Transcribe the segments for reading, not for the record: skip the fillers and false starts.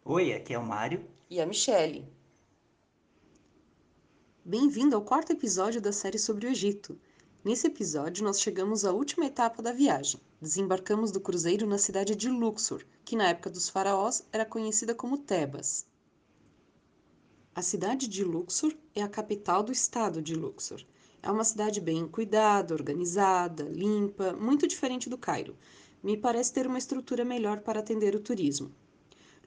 Oi, aqui é o Mário. E a Michele. Bem-vindo ao quarto episódio da série sobre o Egito. Nesse episódio, nós chegamos à última etapa da viagem. Desembarcamos do cruzeiro na cidade de Luxor, que na época dos faraós era conhecida como Tebas. A cidade de Luxor é a capital do estado de Luxor. É uma cidade bem cuidada, organizada, limpa, muito diferente do Cairo. Me parece ter uma estrutura melhor para atender o turismo.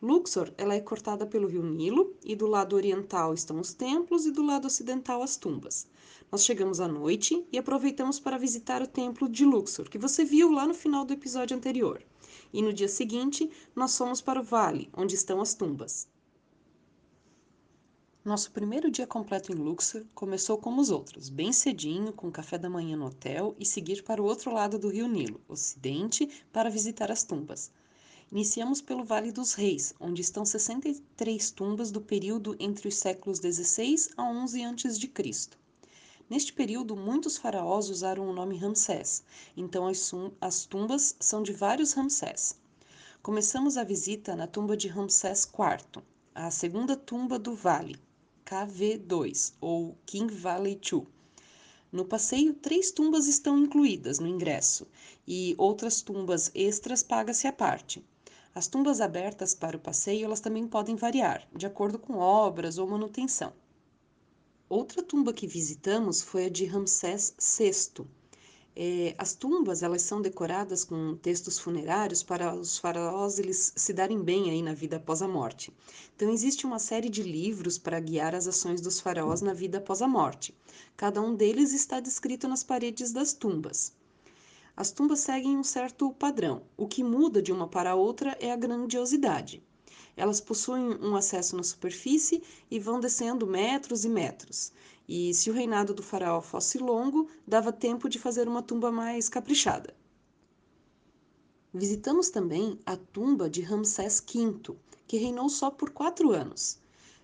Luxor ela é cortada pelo rio Nilo e do lado oriental estão os templos e do lado ocidental as tumbas. Nós chegamos à noite e aproveitamos para visitar o templo de Luxor, que você viu lá no final do episódio anterior. E no dia seguinte, nós fomos para o vale, onde estão as tumbas. Nosso primeiro dia completo em Luxor começou como os outros, bem cedinho, com café da manhã no hotel e seguir para o outro lado do rio Nilo, ocidente, para visitar as tumbas. Iniciamos pelo Vale dos Reis, onde estão 63 tumbas do período entre os séculos 16 a 11 a.C. Neste período, muitos faraós usaram o nome Ramsés, então as tumbas são de vários Ramsés. Começamos a visita na tumba de Ramsés IV, a segunda tumba do vale, KV2, ou King Valley II. No passeio, 3 tumbas estão incluídas no ingresso e outras tumbas extras paga-se à parte. As tumbas abertas para o passeio elas também podem variar, de acordo com obras ou manutenção. Outra tumba que visitamos foi a de Ramsés VI. As tumbas elas são decoradas com textos funerários para os faraós eles se darem bem aí na vida após a morte. Então existe uma série de livros para guiar as ações dos faraós na vida após a morte. Cada um deles está descrito nas paredes das tumbas. As tumbas seguem um certo padrão. O que muda de uma para outra é a grandiosidade. Elas possuem um acesso na superfície e vão descendo metros e metros. E se o reinado do faraó fosse longo, dava tempo de fazer uma tumba mais caprichada. Visitamos também a tumba de Ramsés V, que reinou só por 4 anos.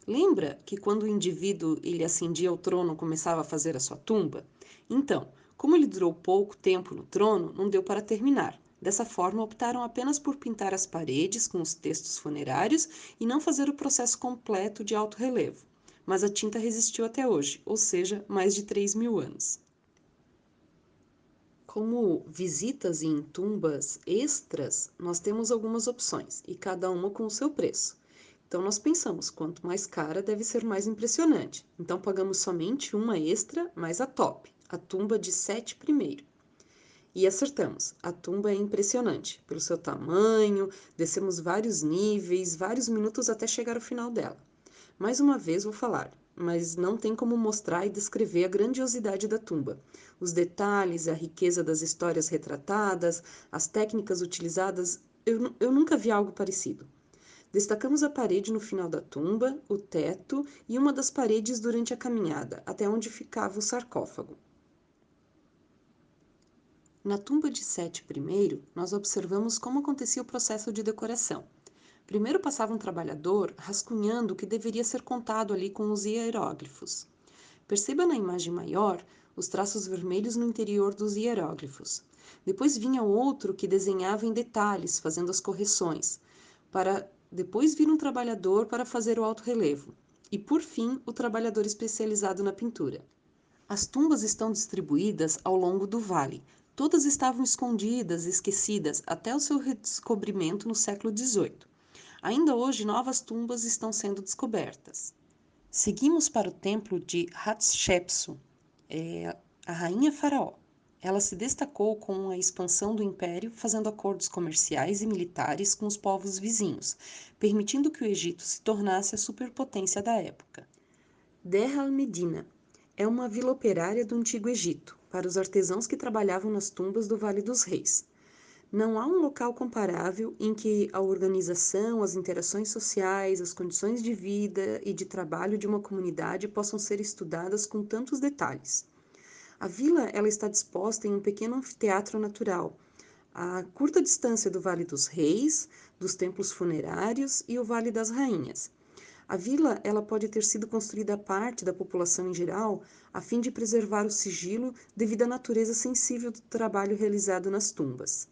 Lembra que quando o indivíduo ele ascendia ao trono começava a fazer a sua tumba? Então, como ele durou pouco tempo no trono, não deu para terminar. Dessa forma, optaram apenas por pintar as paredes com os textos funerários e não fazer o processo completo de alto relevo. Mas a tinta resistiu até hoje, ou seja, mais de 3.000 anos. Como visitas em tumbas extras, nós temos algumas opções e cada uma com o seu preço. Então nós pensamos, quanto mais cara deve ser mais impressionante. Então pagamos somente uma extra, mais a top, a tumba de Sete I. E acertamos, a tumba é impressionante pelo seu tamanho, descemos vários níveis, vários minutos até chegar ao final dela. Mais uma vez vou falar, mas não tem como mostrar e descrever a grandiosidade da tumba. Os detalhes, a riqueza das histórias retratadas, as técnicas utilizadas, eu nunca vi algo parecido. Destacamos a parede no final da tumba, o teto e uma das paredes durante a caminhada, até onde ficava o sarcófago. Na tumba de Sete I, nós observamos como acontecia o processo de decoração. Primeiro passava um trabalhador rascunhando o que deveria ser contado ali com os hieróglifos. Perceba na imagem maior os traços vermelhos no interior dos hieróglifos. Depois vinha outro que desenhava em detalhes, fazendo as correções, para depois vir um trabalhador para fazer o alto relevo. E por fim, o trabalhador especializado na pintura. As tumbas estão distribuídas ao longo do vale. Todas estavam escondidas e esquecidas até o seu redescobrimento no século XVIII. Ainda hoje, novas tumbas estão sendo descobertas. Seguimos para o templo de Hatshepsut, a rainha faraó. Ela se destacou com a expansão do império, fazendo acordos comerciais e militares com os povos vizinhos, permitindo que o Egito se tornasse a superpotência da época. Der al-Medina é uma vila operária do Antigo Egito, para os artesãos que trabalhavam nas tumbas do Vale dos Reis. Não há um local comparável em que a organização, as interações sociais, as condições de vida e de trabalho de uma comunidade possam ser estudadas com tantos detalhes. A vila ela está disposta em um pequeno anfiteatro natural, a curta distância do Vale dos Reis, dos templos funerários e o Vale das Rainhas. A vila ela pode ter sido construída à parte da população em geral, a fim de preservar o sigilo devido à natureza sensível do trabalho realizado nas tumbas.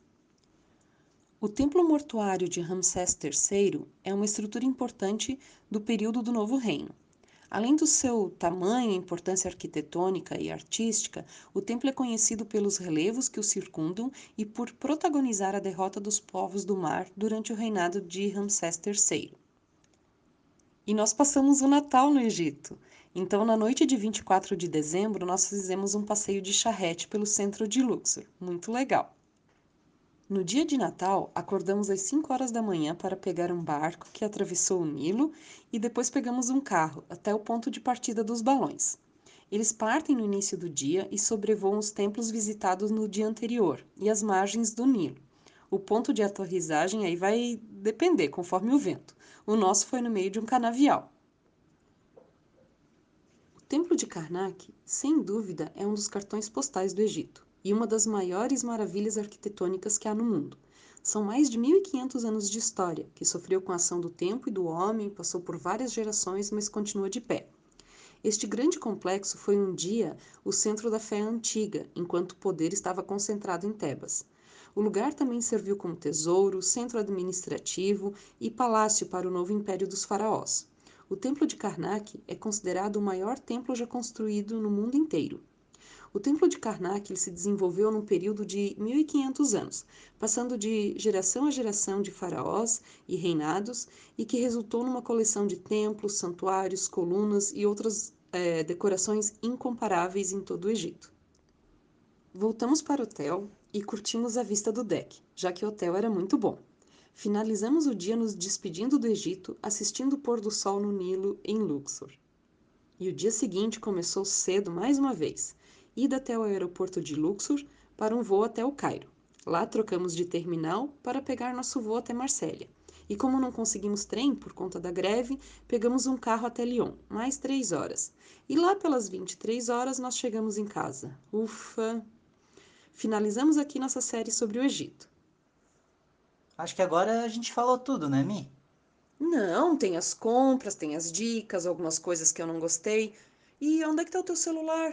O templo mortuário de Ramsés III é uma estrutura importante do período do Novo Reino. Além do seu tamanho, importância arquitetônica e artística, o templo é conhecido pelos relevos que o circundam e por protagonizar a derrota dos povos do mar durante o reinado de Ramsés III. E nós passamos o Natal no Egito. Então, na noite de 24 de dezembro, nós fizemos um passeio de charrete pelo centro de Luxor. Muito legal. No dia de Natal, acordamos às 5 horas da manhã para pegar um barco que atravessou o Nilo e depois pegamos um carro até o ponto de partida dos balões. Eles partem no início do dia e sobrevoam os templos visitados no dia anterior e as margens do Nilo. O ponto de aterrissagem aí vai depender, conforme o vento. O nosso foi no meio de um canavial. O Templo de Karnak, sem dúvida, é um dos cartões postais do Egito e uma das maiores maravilhas arquitetônicas que há no mundo. São mais de 1500 anos de história, que sofreu com a ação do tempo e do homem, passou por várias gerações, mas continua de pé. Este grande complexo foi um dia o centro da fé antiga, enquanto o poder estava concentrado em Tebas. O lugar também serviu como tesouro, centro administrativo e palácio para o novo império dos faraós. O Templo de Karnak é considerado o maior templo já construído no mundo inteiro. O Templo de Karnak se desenvolveu num período de 1500 anos, passando de geração a geração de faraós e reinados, e que resultou numa coleção de templos, santuários, colunas e outras decorações incomparáveis em todo o Egito. Voltamos para o hotel e curtimos a vista do deck, já que o hotel era muito bom. Finalizamos o dia nos despedindo do Egito, assistindo o pôr do sol no Nilo, em Luxor. E o dia seguinte começou cedo mais uma vez, ida até o aeroporto de Luxor para um voo até o Cairo. Lá trocamos de terminal para pegar nosso voo até Marsella. E como não conseguimos trem por conta da greve, pegamos um carro até Lyon, mais 3 horas. E lá pelas 23 horas nós chegamos em casa. Ufa! Finalizamos aqui nossa série sobre o Egito. Acho que agora a gente falou tudo, né, Mi? Não, tem as compras, tem as dicas, algumas coisas que eu não gostei. E onde é que tá o teu celular?